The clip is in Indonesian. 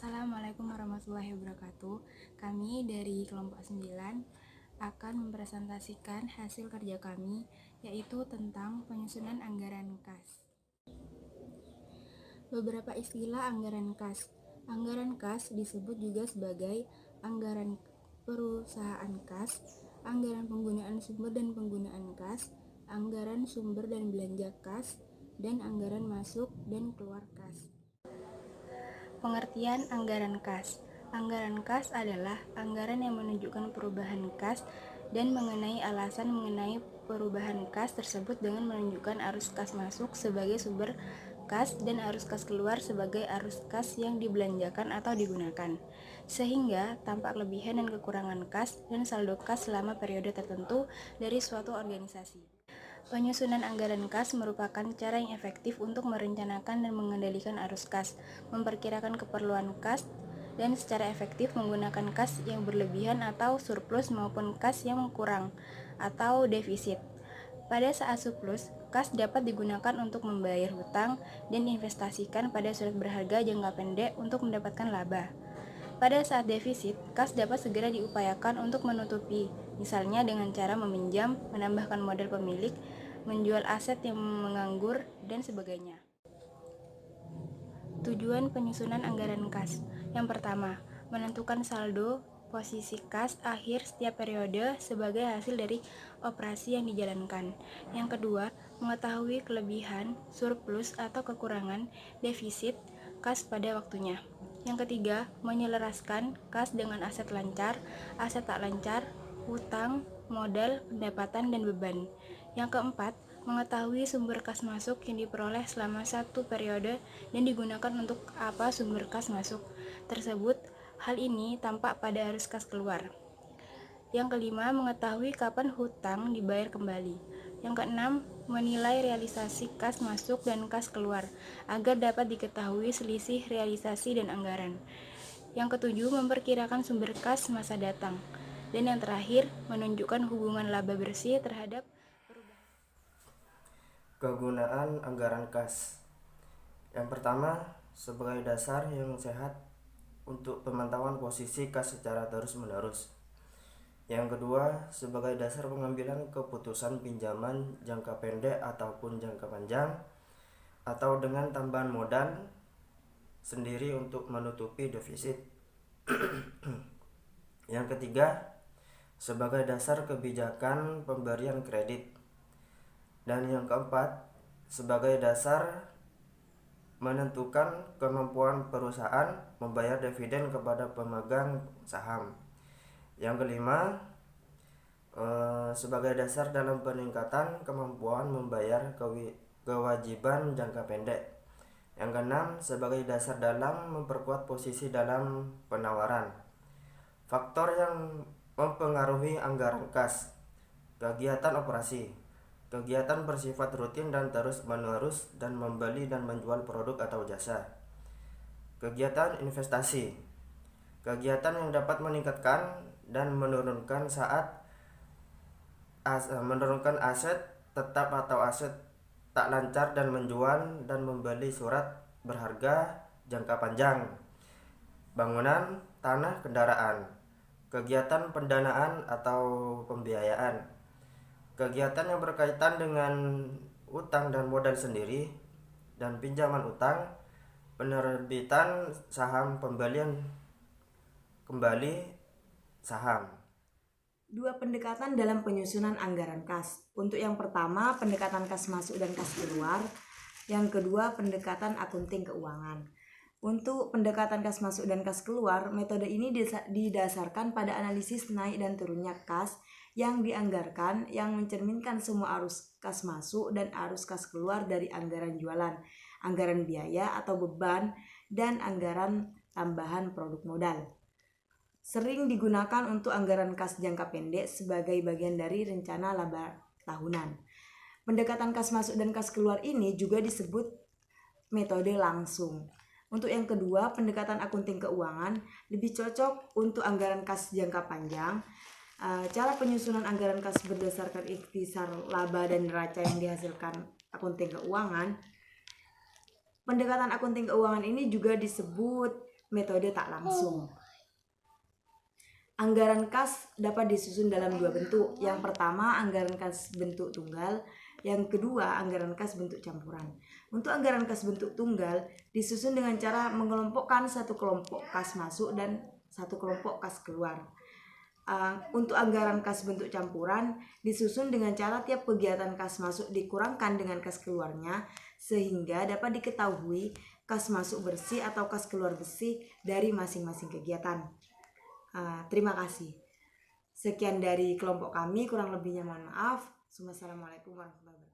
Assalamualaikum warahmatullahi wabarakatuh. Kami dari kelompok 9 akan mempresentasikan hasil kerja kami, yaitu tentang penyusunan anggaran kas. Beberapa istilah anggaran kas. Anggaran kas disebut juga sebagai anggaran perusahaan kas, anggaran penggunaan sumber dan penggunaan kas, anggaran sumber dan belanja kas, dan anggaran masuk dan keluar kas. Pengertian anggaran kas. Anggaran kas adalah anggaran yang menunjukkan perubahan kas dan mengenai alasan mengenai perubahan kas tersebut dengan menunjukkan arus kas masuk sebagai sumber kas dan arus kas keluar sebagai arus kas yang dibelanjakan atau digunakan, sehingga tampak kelebihan dan kekurangan kas dan saldo kas selama periode tertentu dari suatu organisasi. Penyusunan anggaran kas merupakan cara yang efektif untuk merencanakan dan mengendalikan arus kas, memperkirakan keperluan kas, dan secara efektif menggunakan kas yang berlebihan atau surplus maupun kas yang kurang atau defisit. Pada saat surplus, kas dapat digunakan untuk membayar hutang dan diinvestasikan pada surat berharga jangka pendek untuk mendapatkan laba. Pada saat defisit, kas dapat segera diupayakan untuk menutupi, misalnya dengan cara meminjam, menambahkan modal pemilik, menjual aset yang menganggur, dan sebagainya. Tujuan penyusunan anggaran kas. Yang pertama, menentukan saldo posisi kas akhir setiap periode sebagai hasil dari operasi yang dijalankan. Yang kedua, mengetahui kelebihan, surplus atau kekurangan defisit kas pada waktunya. Yang ketiga, menyelaraskan kas dengan aset lancar, aset tak lancar, hutang, modal, pendapatan, dan beban. Yang keempat, mengetahui sumber kas masuk yang diperoleh selama satu periode dan digunakan untuk apa sumber kas masuk tersebut. Hal ini tampak pada arus kas keluar. Yang kelima, mengetahui kapan hutang dibayar kembali. Yang keenam, menilai realisasi kas masuk dan kas keluar agar dapat diketahui selisih realisasi dan anggaran. Yang ketujuh, memperkirakan sumber kas masa datang. Dan yang terakhir, menunjukkan hubungan laba bersih terhadap perubahan. Kegunaan anggaran kas. Yang pertama, sebagai dasar yang sehat untuk pemantauan posisi kas secara terus-menerus. Yang kedua, sebagai dasar pengambilan keputusan pinjaman jangka pendek ataupun jangka panjang atau dengan tambahan modal sendiri untuk menutupi defisit. Yang ketiga, sebagai dasar kebijakan pemberian kredit. Dan yang keempat, sebagai dasar menentukan kemampuan perusahaan membayar dividen kepada pemegang saham. Yang kelima, sebagai dasar dalam peningkatan kemampuan membayar kewajiban jangka pendek. Yang keenam, sebagai dasar dalam memperkuat posisi dalam penawaran. Faktor yang mempengaruhi anggaran kas. Kegiatan operasi. Kegiatan bersifat rutin dan terus-menerus dan membeli dan menjual produk atau jasa. Kegiatan investasi. Kegiatan yang dapat meningkatkan dan menurunkan aset tetap atau aset tak lancar dan menjual dan membeli surat berharga jangka panjang. Bangunan, tanah, kendaraan. Kegiatan pendanaan atau pembiayaan. Kegiatan yang berkaitan dengan utang dan modal sendiri dan pinjaman utang, penerbitan saham, pembelian kembali saham. Dua pendekatan dalam penyusunan anggaran kas. Untuk yang pertama, pendekatan kas masuk dan kas keluar. Yang kedua, pendekatan akunting keuangan. Untuk pendekatan kas masuk dan kas keluar, metode ini didasarkan pada analisis naik dan turunnya kas yang dianggarkan, yang mencerminkan semua arus kas masuk dan arus kas keluar dari anggaran jualan, anggaran biaya atau beban, dan anggaran tambahan produk modal. Sering digunakan untuk anggaran kas jangka pendek sebagai bagian dari rencana laba tahunan. Pendekatan kas masuk dan kas keluar ini juga disebut metode langsung. Untuk yang kedua, pendekatan akunting keuangan lebih cocok untuk anggaran kas jangka panjang. Cara penyusunan anggaran kas berdasarkan ikhtisar laba dan neraca yang dihasilkan akunting keuangan. Pendekatan akunting keuangan ini juga disebut metode tak langsung. Anggaran kas dapat disusun dalam dua bentuk. Yang pertama, anggaran kas bentuk tunggal. Yang kedua, anggaran kas bentuk campuran. Untuk anggaran kas bentuk tunggal disusun dengan cara mengelompokkan satu kelompok kas masuk dan satu kelompok kas keluar. Untuk anggaran kas bentuk campuran disusun dengan cara tiap kegiatan kas masuk dikurangkan dengan kas keluarnya, sehingga dapat diketahui kas masuk bersih atau kas keluar bersih dari masing-masing kegiatan. Terima kasih. Sekian dari kelompok kami, kurang lebihnya mohon maaf. Wassalamualaikum warahmatullahi wabarakatuh.